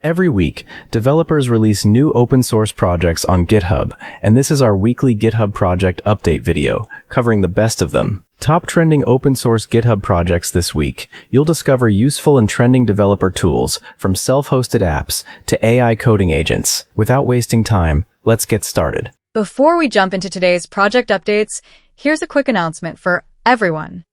Every week, developers release new open source projects on GitHub, and this is our weekly GitHub project update video, covering the best of them. Top trending open source GitHub projects this week. You'll discover useful and trending developer tools, from self-hosted apps to AI coding agents. Without wasting time, let's get started. Before we jump into today's project updates, here's a quick announcement for everyone.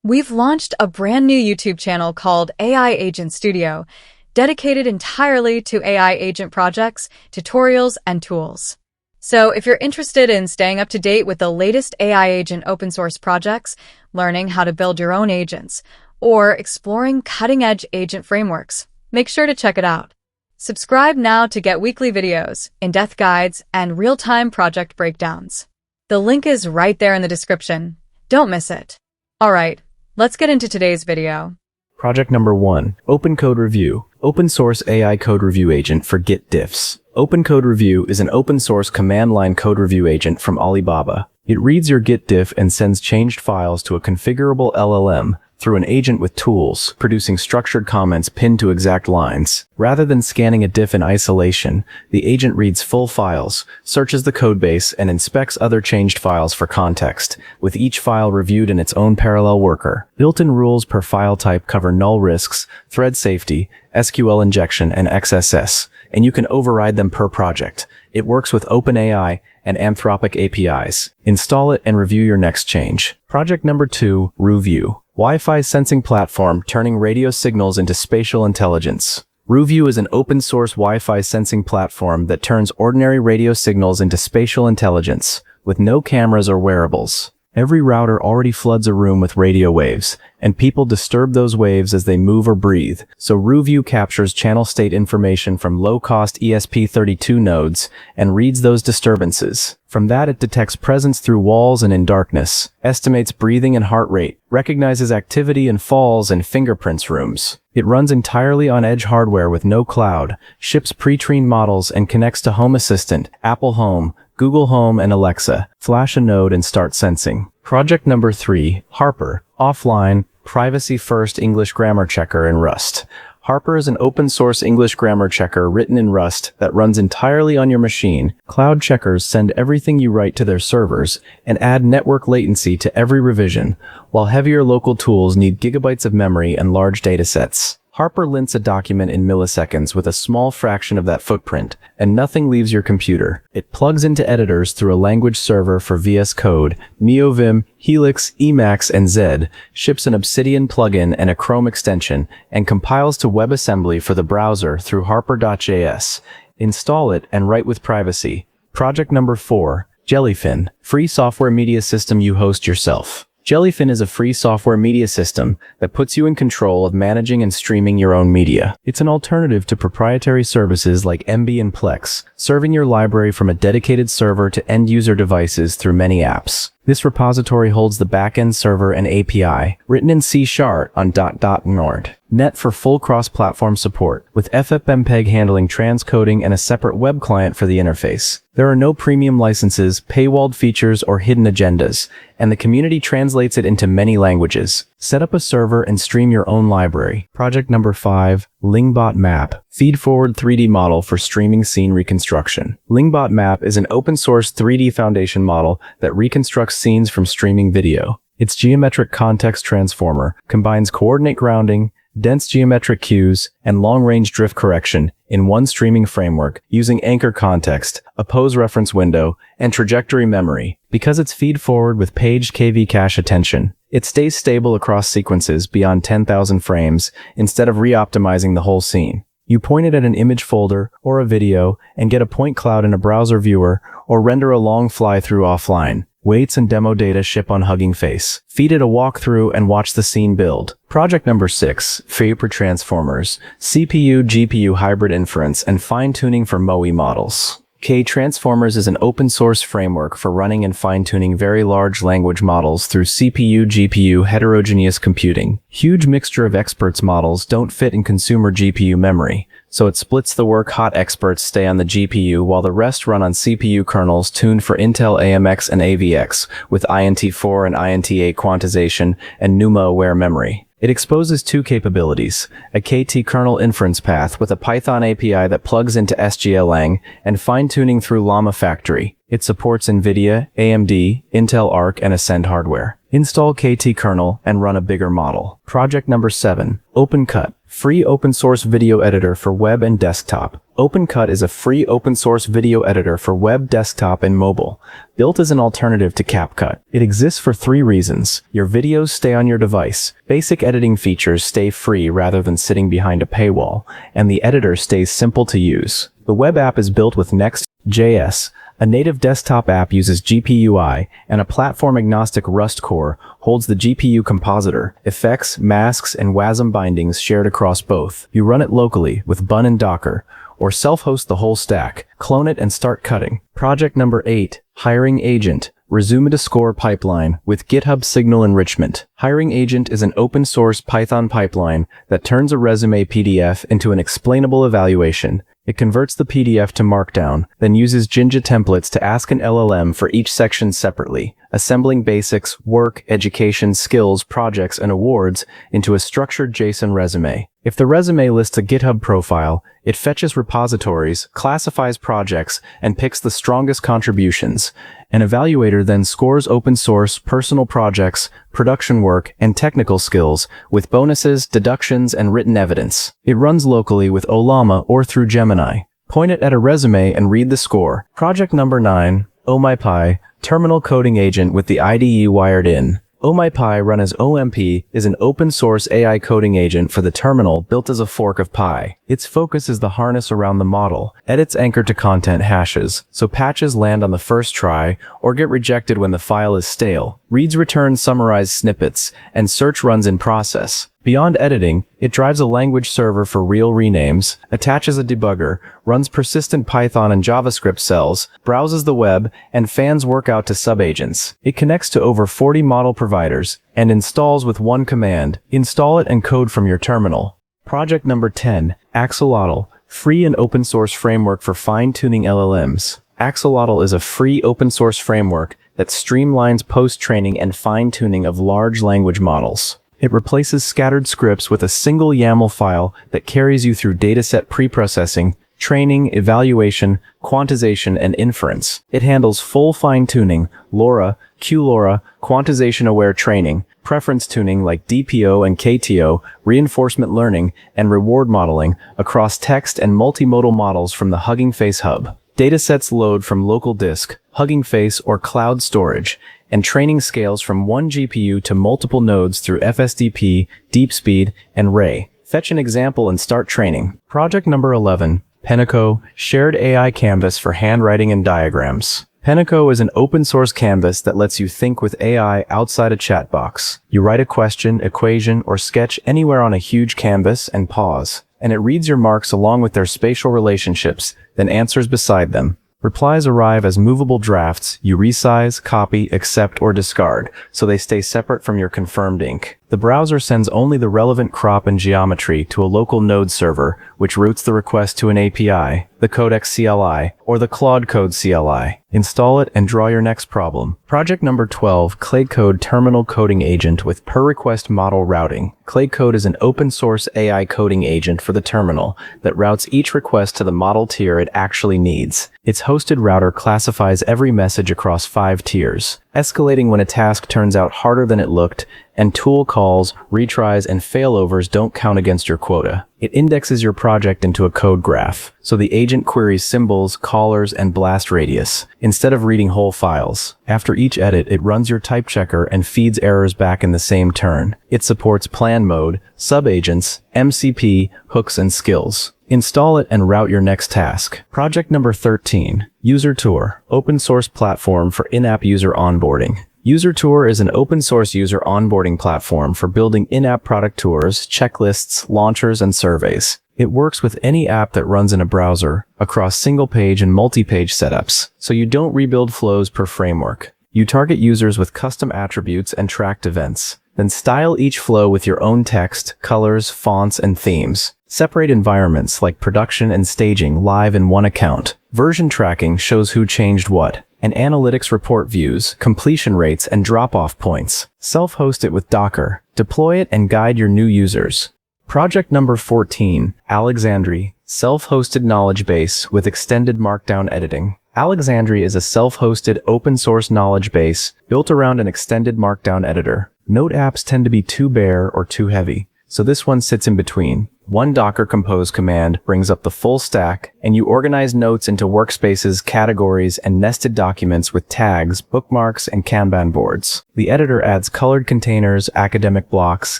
We've launched a brand new YouTube channel called AI Agent Studio, dedicated entirely to AI agent projects, tutorials, and tools. So if you're interested in staying up to date with the latest AI agent open source projects, learning how to build your own agents, or exploring cutting-edge agent frameworks, make sure to check it out. Subscribe now to get weekly videos, in-depth guides, and real-time project breakdowns. The link is right there in the description. Don't miss it. All right, let's get into today's video. Project number 1, OpenCodeReview, open source AI code review agent for Git diffs. OpenCodeReview is an open source command line code review agent from Alibaba. It reads your Git diff and sends changed files to a configurable LLM through an agent with tools, producing structured comments pinned to exact lines. Rather than scanning a diff in isolation, the agent reads full files, searches the codebase, and inspects other changed files for context, with each file reviewed in its own parallel worker. Built-in rules per file type cover null risks, thread safety, SQL injection, and XSS, and you can override them per project. It works with OpenAI and Anthropic APIs. Install it and review your next change. Project number 2, RuView, Wi-Fi sensing platform turning radio signals into spatial intelligence. RuView is an open-source Wi-Fi sensing platform that turns ordinary radio signals into spatial intelligence, with no cameras or wearables. Every router already floods a room with radio waves, and people disturb those waves as they move or breathe, so RuView captures channel state information from low-cost ESP32 nodes and reads those disturbances. From that, it detects presence through walls and in darkness, estimates breathing and heart rate, recognizes activity in falls and fingerprints rooms. It runs entirely on edge hardware with no cloud, ships pre-trained models, and connects to Home Assistant, Apple Home, Google Home, and Alexa. Flash a node and start sensing. Project number 3, Harper, offline, privacy-first English grammar checker in Rust. Harper is an open-source English grammar checker written in Rust that runs entirely on your machine. Cloud checkers send everything you write to their servers and add network latency to every revision, while heavier local tools need gigabytes of memory and large datasets. Harper lints a document in milliseconds with a small fraction of that footprint, and nothing leaves your computer. It plugs into editors through a language server for VS Code, NeoVim, Helix, Emacs, and Zed, ships an Obsidian plugin and a Chrome extension, and compiles to WebAssembly for the browser through harper.js. Install it and write with privacy. Project number 4, Jellyfin, free software media system you host yourself. Jellyfin is a free software media system that puts you in control of managing and streaming your own media. It's an alternative to proprietary services like MB and Plex, serving your library from a dedicated server to end-user devices through many apps. This repository holds the backend server and API, written in C# on .NORD. Net for full cross-platform support, with FFmpeg handling transcoding and a separate web client for the interface. There are no premium licenses, paywalled features, or hidden agendas, and the community translates it into many languages. Set up a server and stream your own library. Project number 5, LingBot-Map, feed-forward 3D model for streaming scene reconstruction. LingBot-Map is an open-source 3D foundation model that reconstructs scenes from streaming video. Its geometric context transformer combines coordinate grounding, dense geometric cues, and long-range drift correction in one streaming framework using anchor context, a pose reference window, and trajectory memory. Because it's feed-forward with paged KV cache attention, it stays stable across sequences beyond 10,000 frames instead of re-optimizing the whole scene. You point it at an image folder or a video and get a point cloud in a browser viewer or render a long fly-through offline. Weights and demo data ship on Hugging Face. Feed it a walkthrough and watch the scene build. Project number 6, ktransformers, CPU-GPU hybrid inference and fine-tuning for MOE models. ktransformers is an open-source framework for running and fine-tuning very large language models through CPU-GPU heterogeneous computing. Huge mixture of experts models don't fit in consumer GPU memory, so it splits the work. Hot experts stay on the GPU while the rest run on CPU kernels tuned for Intel AMX and AVX with INT4 and INT8 quantization and NUMA-aware memory. It exposes two capabilities, a KT kernel inference path with a Python API that plugs into SGLang, and fine-tuning through Llama Factory. It supports NVIDIA, AMD, Intel Arc, and Ascend hardware. Install KT kernel and run a bigger model. Project number 7, OpenCut, free open-source video editor for web and desktop. OpenCut is a free open-source video editor for web, desktop, and mobile, built as an alternative to CapCut. It exists for 3 reasons. Your videos stay on your device, basic editing features stay free rather than sitting behind a paywall, and the editor stays simple to use. The web app is built with Next.js. A native desktop app uses GPUI, and a platform-agnostic Rust core holds the GPU compositor, effects, masks, and WASM bindings shared across both. You run it locally with Bun and Docker, or self-host the whole stack, clone it, and start cutting. Project number 8, Hiring Agent. Resume to score pipeline with GitHub signal enrichment. Hiring Agent is an open-source Python pipeline that turns a resume PDF into an explainable evaluation. It converts the PDF to Markdown, then uses Jinja templates to ask an LLM for each section separately, assembling basics, work, education, skills, projects, and awards into a structured JSON resume. If the resume lists a GitHub profile, it fetches repositories, classifies projects, and picks the strongest contributions. An evaluator then scores open source, personal projects, production work, and technical skills with bonuses, deductions, and written evidence. It runs locally with Ollama or through Gemini. Point it at a resume and read the score. Project number 9, OmyPy, terminal coding agent with the IDE wired in. OmyPy, run as OMP, is an open-source AI coding agent for the terminal built as a fork of Pi. Its focus is the harness around the model. Edits anchor to content hashes, so patches land on the first try or get rejected when the file is stale. Reads return summarized snippets, and search runs in process. Beyond editing, it drives a language server for real renames, attaches a debugger, runs persistent Python and JavaScript cells, browses the web, and fans work out to subagents. It connects to over 40 model providers and installs with one command. Install it and code from your terminal. Project number 10, Axolotl, free and open source framework for fine-tuning LLMs. Axolotl is a free open source framework that streamlines post-training and fine-tuning of large language models. It replaces scattered scripts with a single YAML file that carries you through dataset preprocessing, training, evaluation, quantization, and inference. It handles full fine-tuning, LoRa, QLoRa, quantization-aware training, preference tuning like DPO and KTO, reinforcement learning, and reward modeling across text and multimodal models from the Hugging Face hub. Datasets load from local disk, Hugging Face, or cloud storage, and training scales from one GPU to multiple nodes through FSDP, DeepSpeed, and Ray. Fetch an example and start training. Project number 11, Penecho, shared AI canvas for handwriting and diagrams. Penecho is an open-source canvas that lets you think with AI outside a chat box. You write a question, equation, or sketch anywhere on a huge canvas and pause, and it reads your marks along with their spatial relationships, then answers beside them. Replies arrive as movable drafts. You resize, copy, accept, or discard, so they stay separate from your confirmed ink. The browser sends only the relevant crop and geometry to a local node server, which routes the request to an API, the Codex CLI, or the Klaat Code CLI. Install it and draw your next problem. Project number 12, Klaat Code terminal coding agent with per-request model routing. Klaat Code is an open-source AI coding agent for the terminal that routes each request to the model tier it actually needs. Its hosted router classifies every message across 5 tiers, escalating when a task turns out harder than it looked, and tool calls, retries, and failovers don't count against your quota. It indexes your project into a code graph, so the agent queries symbols, callers, and blast radius, instead of reading whole files. After each edit, it runs your type checker and feeds errors back in the same turn. It supports plan mode, subagents, MCP, hooks, and skills. Install it and route your next task. Project number 13, usertour, open source platform for in-app user onboarding. usertour is an open source user onboarding platform for building in-app product tours, checklists, launchers, and surveys. It works with any app that runs in a browser, across single-page and multi-page setups, so you don't rebuild flows per framework. You target users with custom attributes and tracked events. Then style each flow with your own text, colors, fonts, and themes. Separate environments like production and staging live in one account. Version tracking shows who changed what. and analytics report views, completion rates, and drop-off points. Self-host it with Docker. Deploy it and guide your new users. Project number 14, Alexandrie, self-hosted knowledge base with extended markdown editing. Alexandrie is a self-hosted open-source knowledge base built around an extended markdown editor. Note apps tend to be too bare or too heavy, so this one sits in between. One Docker compose command brings up the full stack, and you organize notes into workspaces, categories, and nested documents with tags, bookmarks, and Kanban boards. The editor adds colored containers, academic blocks,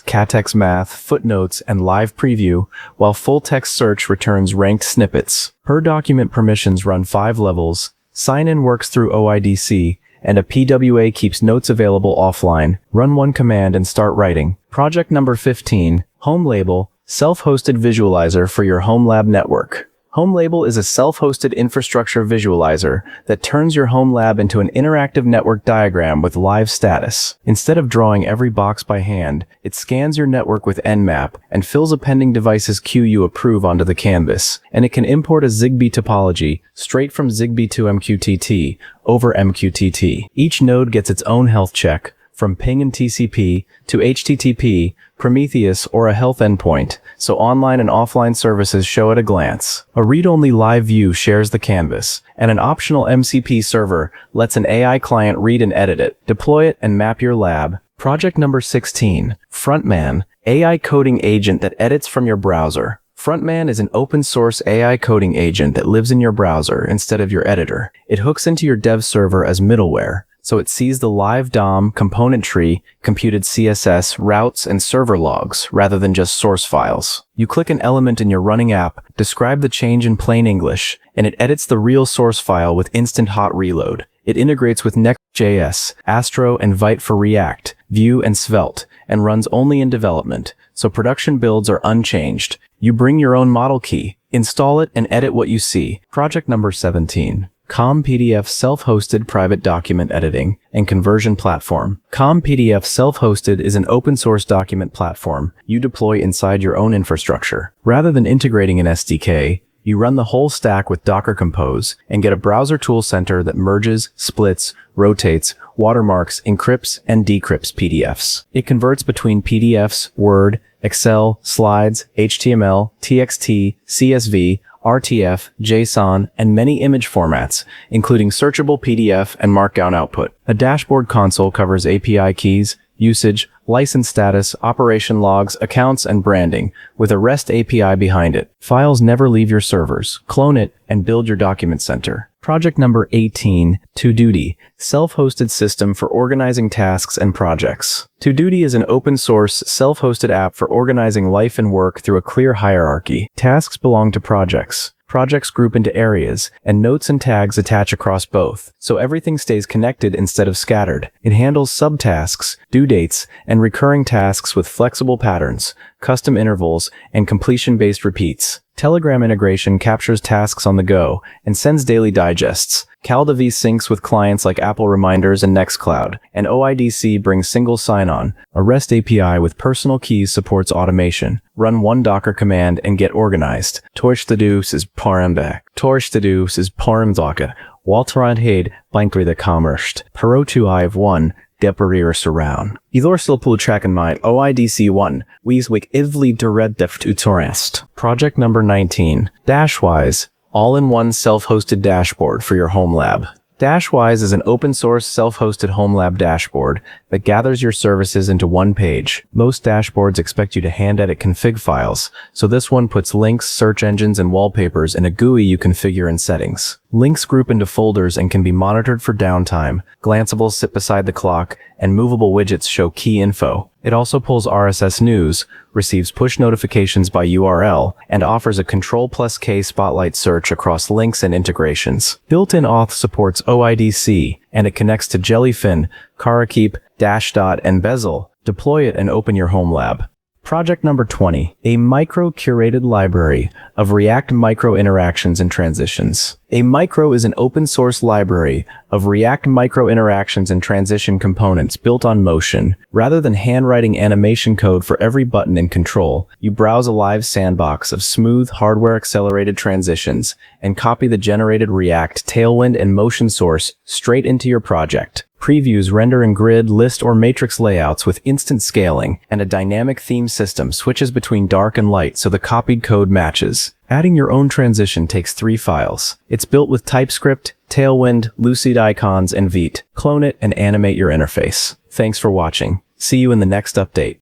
catex math, footnotes, and live preview, while full-text search returns ranked snippets. Per document permissions run 5 levels, sign-in works through OIDC, and a PWA keeps notes available offline. Run one command and start writing. Project number 15, Homelable, self-hosted visualizer for your HomeLab network. Homelable is a self-hosted infrastructure visualizer that turns your HomeLab into an interactive network diagram with live status. Instead of drawing every box by hand, it scans your network with Nmap and fills a pending device's queue you approve onto the canvas. And it can import a Zigbee topology straight from Zigbee to MQTT over MQTT. Each node gets its own health check, from ping and TCP to HTTP, Prometheus, or a health endpoint, so online and offline services show at a glance. A read-only live view shares the canvas, and an optional MCP server lets an AI client read and edit it. Deploy it and map your lab. Project number 16, Frontman, AI coding agent that edits from your browser. Frontman is an open-source AI coding agent that lives in your browser instead of your editor. It hooks into your dev server as middleware, so it sees the live DOM, component tree, computed CSS, routes, and server logs, rather than just source files. You click an element in your running app, describe the change in plain English, and it edits the real source file with instant hot reload. It integrates with Next.js, Astro, and Vite for React, Vue, and Svelte, and runs only in development, so production builds are unchanged. You bring your own model key, install it, and edit what you see. Project number 17. ComPDF Self-Hosted Private Document Editing and Conversion Platform. ComPDF Self-Hosted is an open-source document platform you deploy inside your own infrastructure. Rather than integrating an SDK, you run the whole stack with Docker Compose and get a browser tool center that merges, splits, rotates, watermarks, encrypts, and decrypts PDFs. It converts between PDFs, Word, Excel, slides, HTML, TXT, CSV, RTF, JSON, and many image formats, including searchable PDF and Markdown output. A dashboard console covers API keys, usage, license status, operation logs, accounts, and branding, with a REST API behind it. Files never leave your servers. Clone it and build your document center. Project number 18, Tududi, self-hosted system for organizing tasks and projects. Tududi is an open-source, self-hosted app for organizing life and work through a clear hierarchy. Tasks belong to projects. Projects group into areas, and notes and tags attach across both, so everything stays connected instead of scattered. It handles subtasks, due dates, and recurring tasks with flexible patterns, custom intervals, and completion-based repeats. Telegram integration captures tasks on the go and sends daily digests. CalDAV syncs with clients like Apple Reminders and Nextcloud, and OIDC brings single sign-on. A REST API with personal keys supports automation. Run one Docker command and get organized. Torstadus is parmback. Torstadus is parmdaka. Walterandheid bankri the commerced. Perotu Ive1. Deparir surround. Idor pool track and mind OIDC1. Weeswick ivli dered deft utorest. Project number 19. Dashwise. All-in-one self-hosted dashboard for your home lab. Dashwise is an open-source self-hosted home lab dashboard that gathers your services into one page. Most dashboards expect you to hand-edit config files, so this one puts links, search engines, and wallpapers in a GUI you configure in settings. Links group into folders and can be monitored for downtime, glanceables sit beside the clock, and movable widgets show key info. It also pulls RSS news, receives push notifications by URL, and offers a Ctrl+K spotlight search across links and integrations. Built-in auth supports OIDC, and it connects to Jellyfin, Karakeep, Dashdot, and Bezel. Deploy it and open your home lab. Project number 20, a micro-curated library of React micro-interactions and transitions. A micro is an open-source library of React micro-interactions and transition components built on motion. Rather than handwriting animation code for every button and control, you browse a live sandbox of smooth, hardware-accelerated transitions and copy the generated React, Tailwind, and motion source straight into your project. Previews render in grid, list, or matrix layouts with instant scaling, and a dynamic theme system switches between dark and light so the copied code matches. Adding your own transition takes 3 files. It's built with TypeScript, Tailwind, Lucid Icons, and Vite. Clone it and animate your interface. Thanks for watching. See you in the next update.